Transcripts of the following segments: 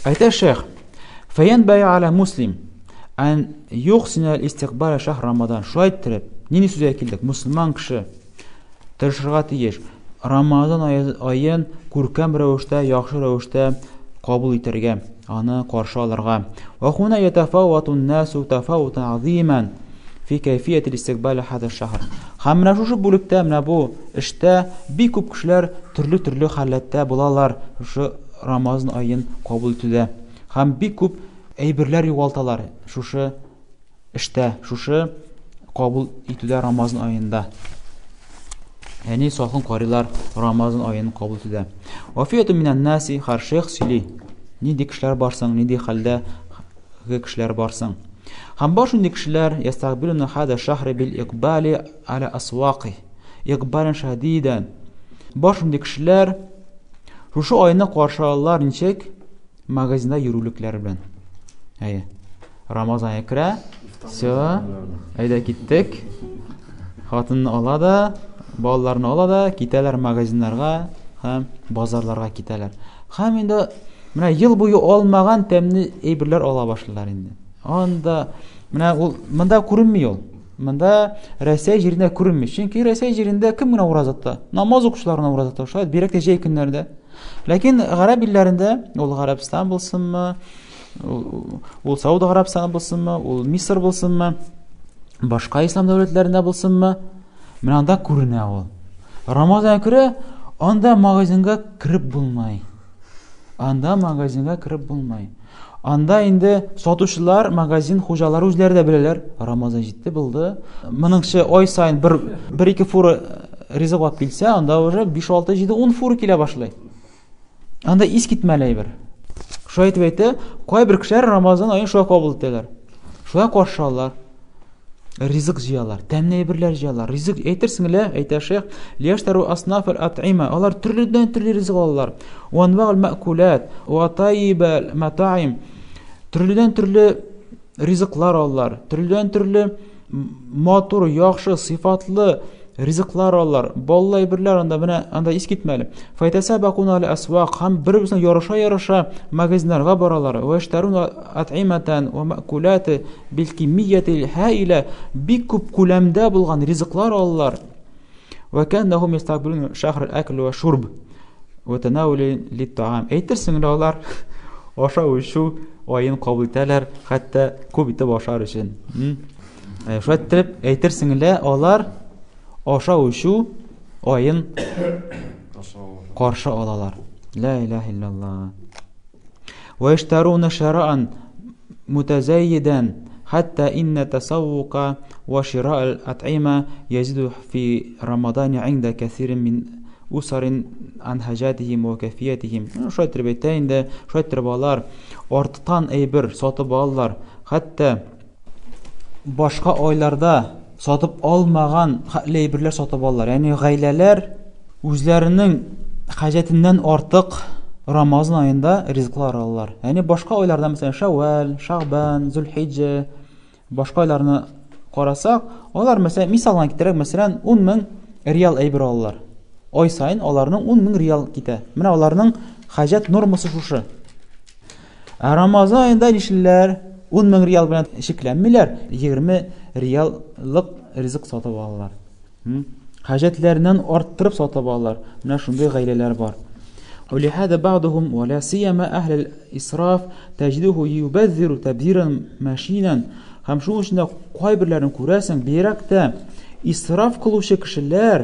Ayta Şeyh, "Fayanbaghi ala muslim an yuhsina al-istiqbal shahr Ramadan." Shu ayttirib, neni so'zga keldik? Musulmon kishi tirishirga tegish. Ramazon oyin ko'rkam ravishda, yaxshi ravishda qabul etirga, uni qarshi olirga. Va huna yatafawatu an-nasu tafawutan aziman fi kayfiyat al-istiqbal hada ash-shahr. Hamma shu bo'libda, mana bu ishda bir ko'p kishilar turli holatda bo'lalar. Shu Ramazon oyin qabul etudi. Ham bir ko'p aybirlar yo'qoltalar. Shu ishda, shu qabul etudi Ramazon oyinda. Yani so'xin qorilar Ramazon oyini qabul etudi. Va fiyatu minan nasi har shaykh sili. Ni dikishlar barsan, ni di halda kishilar barsan. Ham bor shunday kishilar yastaqbiluna hada shahr bil iqbali ala aswaqi. Iqbalan shadidan. Bor shunday kishilar shu oyni qarshi ollar nechek magazinda yuruvliklari bilan. Hay. Ramazonga kira, so, ayda ketdik. Xotinni oladi, bolalarni oladi, ketalar magazinlarga, ham bozorlarga ketalar. Ham endi mana yil bo'yi olmagan temni aybirlar ola boshlalar endi. Onda mana bunda ko'rinmaydi. Bunda Rossiya yerida ko'rinmaydi. Chunki Rossiya yerida kimgina urazatda, namoz o'qishlarni urazatda, shoyat berakda jey kunlarda. Lekin G'arab illarida, ul Arabiston bo'lsinmi, ul Saudiya Arabistoni bo'lsinmi, ul Misr bo'lsinmi, boshqa islom davlatlarida bo'lsinmi, mana unda ko'rinadi. Ramazon kuni onda magazinga kirib bo'lmay. Anda endi sotuvchilar, magazin xo'jalari o'zlari bilalar, Ramazon yetdi bo'ldi. Meningcha oy sayin 1-2 fur rizq olib kelsa, unda o'sha 5-6 7 10 fur kela boshlaydi. Anda is ketmalay bir. Shu aytibdi, qo'y bir kishilar Ramazon oyini shu qabul etdilar. Shular qarshılar. Rizq jiyalar, tamnay birlar jiyalar. Rizq aytirsinglar, aytar Şeyh, liyashtaru asnaf al-at'ima. Ular turli rizq ollar. Va anva'ul ma'kulat va tayyibal mata'im. Turli rizqlar ollar. Turli motor, yaxshi, sifatli rizqlar ollar. Bollay birlar anda is ketmali. Faytasabaquna al-aswaq, ham bir-birini yarasha magazinlarga boralar. Va ishtaruna at'imatan va ma'kulat bil kimiyyati ha'ila, bi ko'p ko'lamda bo'lgan rizqlar ollar. Va kannahum yastaqbiluna shahr al-akl va shurb va tanawul lit-ta'am. Aytirsinglar ular o'sha o'yin qabul etalar, hatto ko'p etib boshar uchun. Shu aytirsinglar ular o'sha o'yin qarshi olalar. La ilaha illallah. Va ishtaruna shara'an mutazayyidan hatta inna tasawwuqa wa shira' al-at'ima yazidu fi Ramadan 'inda kathirin min usarin an hajatihim wa kayfiyatihim. Shu aytibdi, shu aytiblar, ortiqdan aybir sotib ollar. Hatto boshqa oylarda sotib olmagan laybirlar sotib ollar. Ya'ni g'aylalar o'zlarining hajatidan ortiq Ramazon oyida rizqlar ollar. Ya'ni boshqa oylarda, masalan, Shawval, Sha'ban, Zulhijja, boshqa oylarni qarasak, ular masalan misoldan keltirib, masalan 10,000 riyal aybir ollar. Oy sayin ularning 10,000 riyal ketadi. Mana ularning hajat normasi shu. Ramazon oyida ishlar 10,000 riyal bilan cheklanmaylar, 20 riyallik rizq sotib ollar. Hajatlaridan orttirib sotib ollar. Mana shunday g'aylalar bor. ولهذا بعضهم ولا سيما أهل الإسراف تجده يبذر تبذيرا ماشينا. Ham shu uchun qo'y birlarini ko'rasan, berakda isrof qiluvchi kishilar,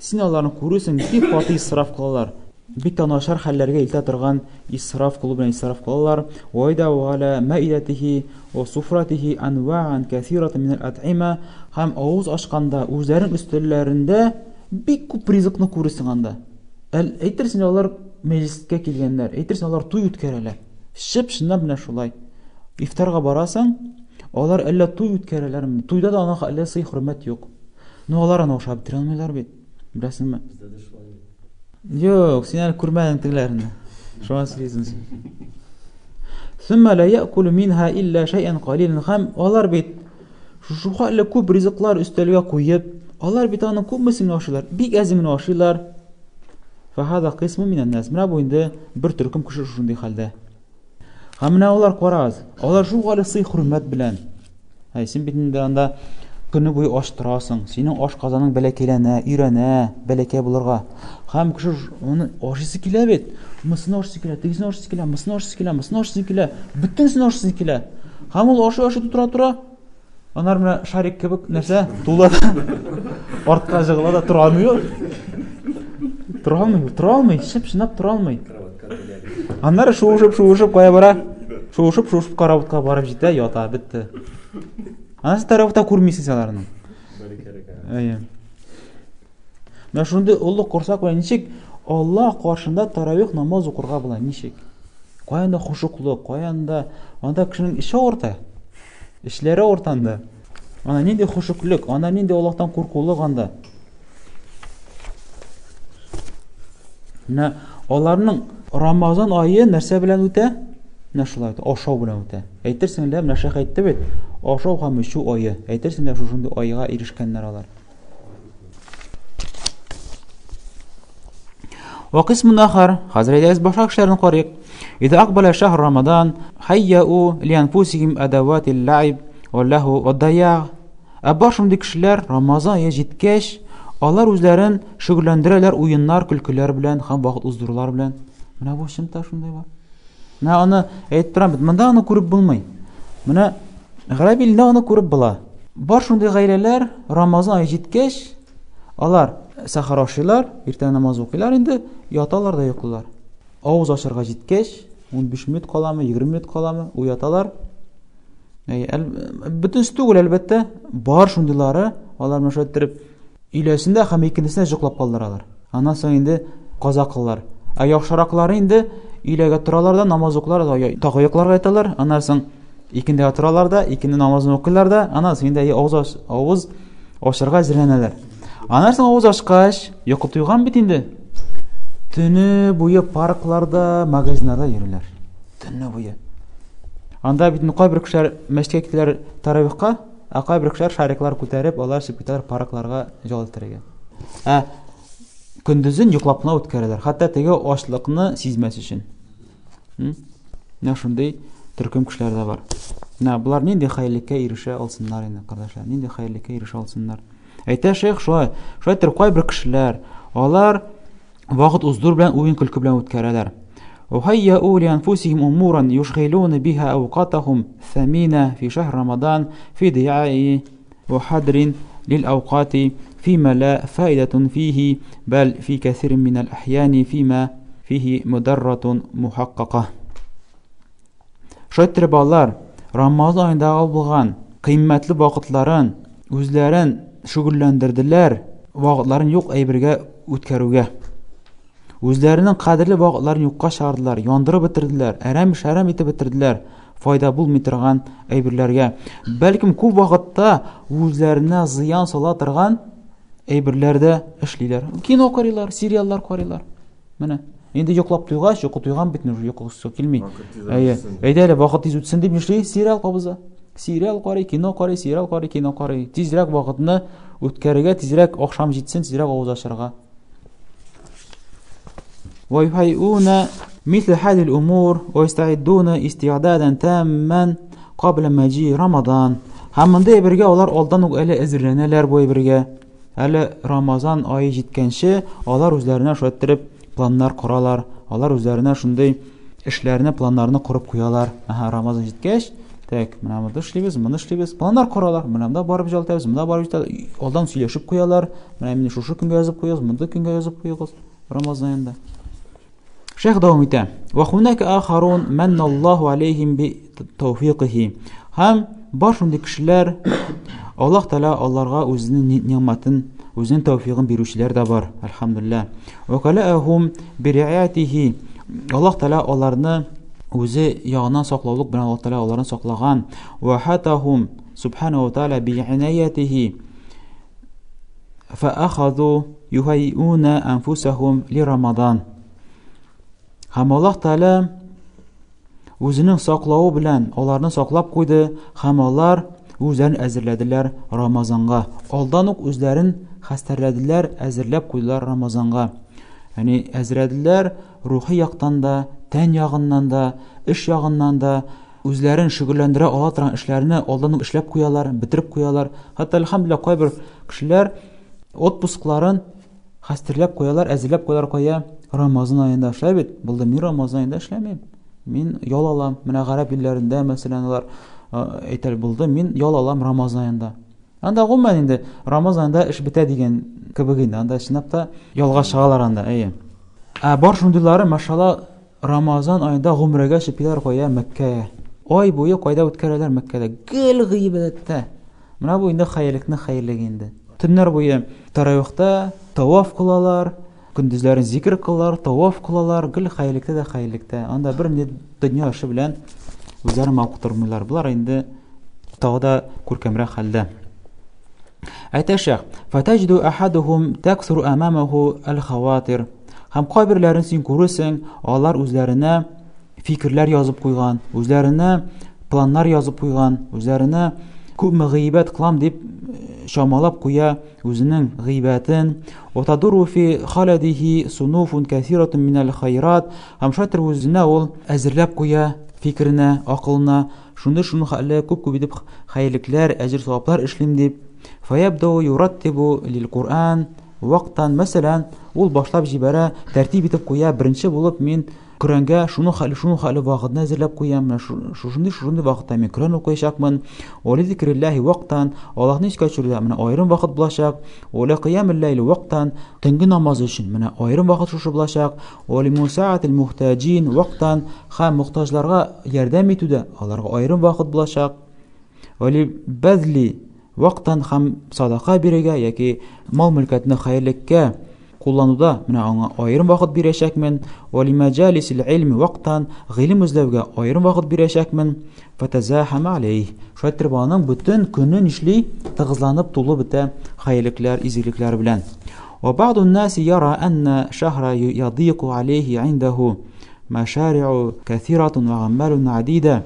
sen ularni ko'rasan, bir qoti isrof qiladilar. Bitta noshar hallarga ilta turgan isrof qilib bilan isrof qiladilar. Wayda wala ma'idatihi va sufratihi anwa'an kathiratan min al-at'ima. Ham og'iz ochganda o'zlarining ustunlarida bir ko'p rizqni ko'rsanganda. Aytirsin ular majlisga kelganlar, aytirsin ular to'y o'tkaralar. Shundan bilan shulay. İftarga barasan, ular alla to'y o'tkaralar. To'yda da ona xallasi hurmat yo'q. Ularni o'xshab tirolmaylar bit. Bilasizmi? Yo'q, sen ko'rmading tilarini. Shuni sizsiz. Thumma la ya'kulu minha illa shay'an qalilan. Ham ular bit shu xalla ko'p rizqlar ustalga qo'yib, ular bitani ko'pmisini oshilar, big azimini oshilar. Fa hada qismu minan nas. Mana bu endi bir turkum kishi shunday holda. Һәм менә алар карагыз. Алар шугалы сый хөрмәт белән. Син бит инде анда көне буе аш торасың. Синең аш казаның бәләкәйләнә, ирәнә, бәләкәй булырга. Һәм кеше аны ашысы килә бит. Мысын ашысы килә, тигезне ашысы килә, мысын ашысы килә, мысын ашысы килә, бөтенсен ашысы килә. Һәм ул ашы тора. Анар менә шарик кебек нәрсә тула. Артка җыгыла да тора алмый. Тора алмый, шып-шынап тора алмый. Аннары шуышып кая бара? Шуышып караватка барып җитә, ята, бетте. Анасы тарафта күрмисез аларны. Менә шундый уллык корсак белән ничек Аллаһ каршында таравих намаз укырга була, ничек? Каянда хушуклык, каянда анда кешенең ише орта. Эшләре ортанда. Ана нинди хушуклык, ана нинди Аллаһтан куркулык анда. Менә аларның Рамазан айы нәрсә белән үтә? Менә шулай үтә, ашау белән үтә. Әйтерсең лә менә шәйх әйтте бит, ашау һәм эчү айы. Әйтерсең лә шундый айга ирешкәннәр алар. وقسم آخر حضرت از باشاک شرن قریق إذا أقبل شهر رمضان هيئوا لأنفسهم أدوات اللعب واللهو والضياع. Абашым дикшеләр Рамазан җиткәч, алар үзләрен шөгыльләндерәләр уеннар, көлкеләр белән һәм вакыт уздырулар белән. Менә бу шымта шундай бар. Менә аны әйтеп торам бит, монда аны күреп булмый. Менә Гәрәбилдә аны күреп була. Бар шундый гаиләләр Рамазан җиткәч, алар сахар ашыйлар, иртә намаз укыйлар, инде яталар да йоклыйлар. Авыз ашырга җиткәч, 15 минут каламы, 20 минут каламы, уяталар. Бөтенсе түгел әлбәттә, бар шундыйлары, алар мәшәттиреп иләсендә һәм икенчесендә җоклап калдыралар. Аннан соң инде каза кылалар. Яхшыраклары инде иләгә торалар да намаз укылар, тагы йокларга яталар. Аннан соң икендә торалар да, икенде намазын укыйлар да, аннан соң инде авыз ашырга зирләнәләр. Аннан соң авыз ашкач, йокы туйган бит инде. Төне буе паркларда, магазиннарда йөриләр. Төне буе. Анда бит кайбер кешеләр мәчеткә китәләр таравихка, кайбер кешеләр шариклар күтәреп, алар чыгып китәләр паркларга җал итәргә. Көндезен йоклап кына үткәрәләр, хәтта теге ачлыкны сизмәс өчен. Менә шундый төркем кешеләр дә бар. Менә булар нинди хәйрлеккә ирешә алсыннар инде, кардәшләр, нинди хәйрлеккә ирешә алсыннар. Әйтә шейх шулай кайбер кешеләр, алар вакыт уздыр белән уен көлке белән үткәрәләр. وهيئوا لأنفسهم أمورا يشغلون بها أوقاتهم ثمينة في شهر رمضان في ضياع وحدر للأوقات فيما لا فائدة فيه بل في كثير من الأحيان فيما فيه مضرة محققة. Шайтыр балар Рамазан айында булган кыйммәтле вакытларын үзләрен шөгыльләндерделәр, вакытларын юк әйбергә үткәрүгә. Үзләренең кадерле вакытларын юкка чыгардылар, яндырып бетерделәр, әрәм итеп бетерделәр, файда булмый торган әйберләргә. Бәлким күп вакытта үзләренә зыян сала торган әйберләрдә эшлиләр. Кино карыйлар, сериаллар карыйлар. Менә инде йоклап туйгач, йокы туйган бит, йокысы килми. Әйдәле вакыт тиз үтсен дип эшли, сериал кабыза. Сериал карый, кино карый, сериал карый, кино карый. Тизрәк вакытны үткәрергә, тизрәк акшам җитсен, тизрәк авыз ачарга. ويهيئون مثل هذه الأمور ويستعدون استعدادا تاما قبل مجيء رمضان. Һәммәндә бергә алар алдан ук әле әзерләнәләр бу бергә. Әле Рамазан айы җиткәнче алар үзләренә шуәттиреп планнар коралар. Алар үзләренә шундый эшләрне, планнарны корып куялар. Рамазан җиткәч, так, менә монда эшлибез, моны эшлибез, планнар коралар. Менә монда барып җалтабыз, монда барып җитә. Алдан сөйләшеп куялар. Менә мин шушы көнгә язып куябыз, монда көнгә язып куябыз Рамазанда. Шейх дәвам итә. Ва хунака ахарун манна Аллаһу алейхим би тawfiqihi. Һәм бар шундый кешеләр, Аллаһ Тәала аларга үзенең ниъмәтен, үзенең тawfiqын бирүчеләр дә бар, әлхәмдүлилләh. Ва калаһум би ри'аятиhi. Аллаһ Тәала аларны үзе ягыннан саклаулык белән Аллаһ Тәала аларны саклаган. Ва хатахум субханаһу ва тәала би инаятиhi. Фа ахаду юхайюна анфусахум ли Рамадан. Һәм Аллаһ Тәала үзенең саклауы белән аларны саклап куйды, һәм алар үзләрен әзерләделәр Рамазанга. Алдан ук үзләрен хәстәрләделәр, әзерләп куйдылар Рамазанга. Яни әзерләделәр рухи яктан да, тән ягыннан да, эш ягыннан да үзләрен шөгыльләндерә ала торган эшләрне алдан эшләп куялар, бетереп куялар. Хәтта әлхәмдүлилләһ кайбер кешеләр отпускларын хәстерләп куялар, әзерләп куялар кая Рамазан аенда эшләп бит. Булды, мин Рамазан аенда эшләмим. Мин ял алам. Менә гарәп илләрендә мәсәлән алар әйтәләр булды, мин ял алам Рамазан аенда. Анда гомумән инде Рамазан аенда эш бетә дигән кебек инде. Анда чынлап та ялга чыгалар анда, әйе. Бар шундыйлары, машалла, Рамазан аенда гомрәгә чыпилар кая Мәккәгә. Ай буе кайда үткәрәләр Мәккәдә? Гел гыйбадәттә. Менә бу инде хәйрлекне хәйрлеге инде. Төннәр буе таравихта таваф кылалар, көндезләрен зикр кылалар, таваф кылалар, гел хәйрлектә дә хәйрлектә. Анда бер ни дөнья эше белән үзләре мавкытырмыйлар. Булар инде тагыда күркәмрәк хәлдә. Әйтәшәк, фатаҗду ахадухум таксуру амамаху ал-хаватир. Һәм кайберләрен син күрәсең, алар үзләренә фикерләр язып куйган, үзләренә планнар язып куйган, үзләренә күпме гыйбат кылам дип шамалап куя үзенең гыйбатын. Ватадуру фи халадихи сунуфун касиратун минал хайрат. Һәм шатыр үзенә ул әзерләп куя фикеренә, акылына, шундый хәлле күп дип хәйрлекләр, әҗр саваплар эшлим дип. Фаябду юраттибу лил-Qur'ан вактан, мәсәлән, ул башлап җибәрә, тәртип итеп куя, беренче булып мин Коръәнгә шуны хәле вакытны әзерләп куям, шундый вакытта мин Коръән укыячакмын. Вали зикриллаһи вактан, Аллаһны искә төшерүдә менә аерым вакыт булачак. Вали кыямул ләйл вактан, төнге намаз өчен менә аерым вакыт шушы булачак. Вали мусаатил мухтаҗин вактан, һәм мухтаҗларга ярдәм итүдә аларга аерым вакыт булачак. Вали базли вактан, һәм садака бирергә яки мал-мөлкәтне хәйрлеккә куллануда менә аңа аерым вакыт бирәчәкмен. Вали маҗалисил илми вактан, гыйлем эзләүгә аерым вакыт бирәчәкмен. Фатазахама алейх. Шайтырбаның бүтән көнен эшли, тыгызланып тулы бетә хәйрлекләр, изгелекләр белән. Ва баъду an-наси яра анна шахра ядиqu алейхи индаһу машари'у каthиратун ва гамалун адида.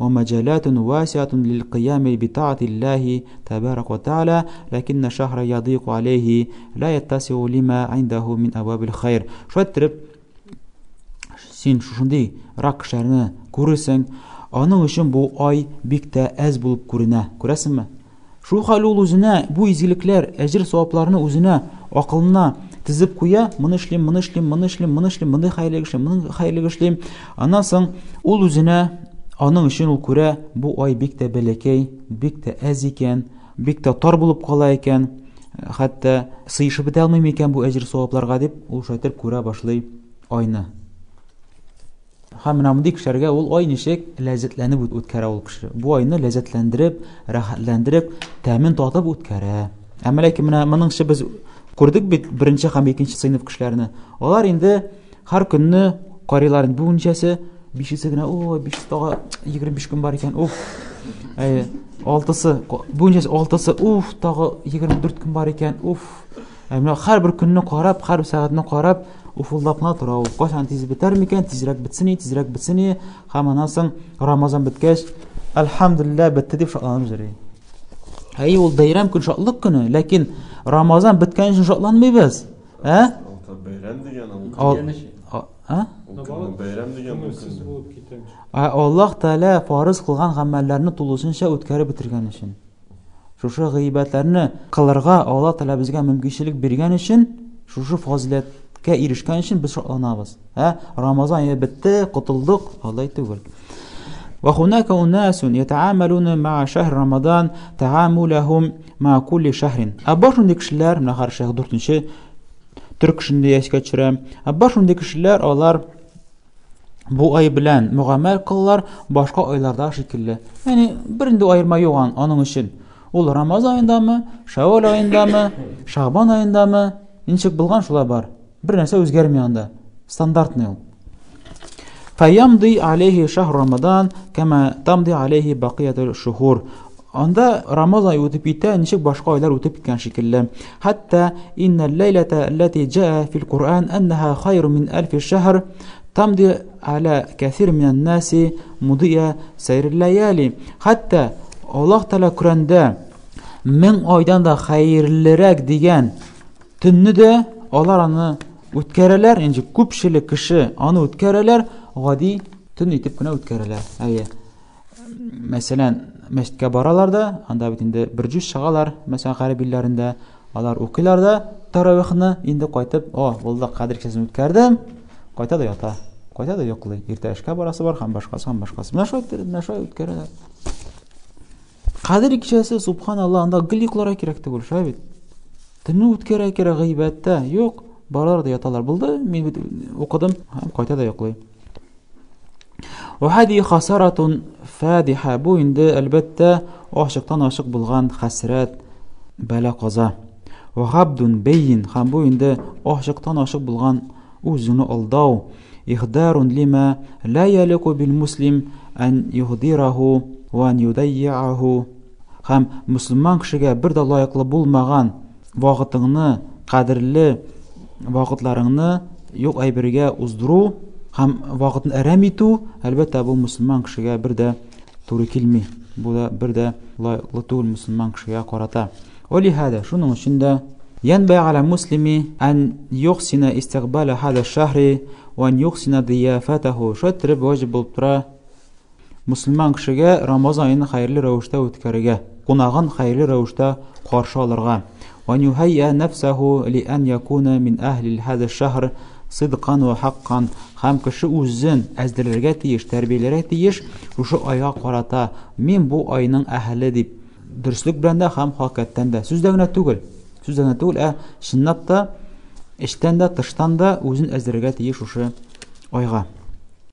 ومجالات واسعة للقيام بطاعة الله تبارك وتعالى لكن الشهر يضيق عليه لا يتسع لما عنده من أبواب الخير. شوترب син шушындый рак шәрне күрсәң, аның өчен бу ай бик тә әз булып күренә. Күрәсеңме? Шу хәл ул үзенә бу изгелекләр, әҗр савапларны үзенә акылына тизеп куя, моны эшлим, моны хәйрлек эшлим. Аннан соң ул үзенә аның өчен ул күрә, бу ай бик тә бәләкәй, бик тә әз икән, бик тә тар булып кала икән, хәтта сыйышып бетә алмый икән бу әҗр савапларга дип, ул шайтыр күрә башлый айны. Һәм менә мондый кешеләргә ул ай ничек ләззәтләнеп үткәрә ул кеше. Бу айны ләззәтләндереп, рәхәтләндереп, тәмин татып үткәрә. Әмма ләкин менә моныңчы без күрдек бит беренче һәм икенче сыйныф кешеләрне. Алар инде һәр көнне карыйлар, бу ничәсе 5-се генә, 5 тагы 25 көн бар икән. 6-сы, бу ничәсе 6-сы, тагы 24 көн бар икән. Менә һәр бер көнне карап, һәр сәгатьне карап, уфуллапна тора ул. Кайчан тиз бетәр микән? Тизрәк бетсен. Һәм аннан соң Рамазан беткәч, әлхәмдүлилләһ бетте дип шатланып йөри. Ул бәйрәм көн, шатлык көне, ләкин Рамазан беткән өчен шатланмыйбыз. Бәйрәм дигән ул. Бәйрәм дигән ул. Аллаһ Тәала фарыз кылган гамәлләрне тулысынча үткәреп бетергән өчен. Шушы гыйбатларны кылырга Аллаһ Тәала безгә мөмкинчелек биргән өчен, шушы фазиләткә ирешкән өчен без шатланабыз. Рамазан бетте, кутылдык, Аллаһ түгел. وهناك أناس يتعاملون مع شهر رمضان تعاملهم مع كل شهر. Абашундый кешеләр, менә һәр шәһр 4-нче төрк кешендә яшькә төшерәм. Абашундый кешеләр, алар бу ай белән мөгамәл кылалар башка айларда шикелле. Яни беринде аерма юган аның өчен. Ул Рамазан аендамы, Шәввал аендамы, Шабан аендамы, ничек булган шулай бар. Бер нәрсә үзгәрми анда. Стандартный ул. فيمضي عليه شهر رمضان كما تمضي عليه بقية الشهور. Анда Рамазан үтеп итә, ничек башка айлар үтеп киткән шикелле. Хәтта инна лейлата аллати джаа фил Qur'an аннаха хайру мин альфи шаһр тамди аля кафир мин ан-наси мудия сайр al-layali. Хәтта Аллаһ Тәала Коръәндә 1000 айдан да хәерлерәк дигән төнне дә алар аны үткәрәләр, инде күпчелек кеше аны үткәрәләр, гади төн итеп кенә үткәрәләр. Әйе. Мәсәлән, мәчеткә баралар да, анда бит инде бер җүз чыгалар, мәсәлән, гарибилләрендә, алар укыйлар да таравихны, инде кайтып, булды, кадер кичәсен үткәрдем, кайта да ята, кайта да йоклый. Иртә эшкә барасы бар, һәм башкасы. Менә шулай үткәрәләр. Кадер кичәсе, субханаллах, анда гел йокларга кирәк түгел, шулай бит. Төнне үткәрә кирәк гыйбәттә, юк, баралар да яталар. Булды, мин бит укыдым, һәм кайта да йоклый. وهذه خسارة فادحة. Bu indi әлбәттә ашыктан ашык булган хәсрәт, бәла каза. وغبد بين. Һәм бу indi ашыктан ашык булган үзене алдау. إخدار لما لا يليق بالمسلم أن يهدره وأن يضيعه. Һәм мөселман кешегә бер дә лаеклы булмаган вакытыңны, кадерле вакытларыңны юк әйбергә уздыру һәм вакытны әрәм итү, әлбәттә бу мөселман кешегә бер дә туры килми. Бу да бер дә лаеклы түгел мөселман кешегә карата. ولهذا шуның өчен дә ينبغي على المسلم أن يحسن استقبال هذا الشهر وأن يحسن ضيافته. Шәттер ваҗиб булып тора мөселман кешегә Рамазан аен хәерле рәвештә үткәрергә, кунагын хәерле рәвештә каршы алырга. وأن يهيئ نفسه لأن يكون من أهل هذا الشهر صدقا وحقا. Һәм кеше үзен әзерләргә тиеш, тәрбияләргә тиеш, шушы айга карата мин бу айның әһле дип, дөрестлек белән дә һәм хакыйкатьтән дә, сүздә генә түгел, чынлап та, эчтән дә, тыштан да үзен әзерләргә тиеш шушы айга.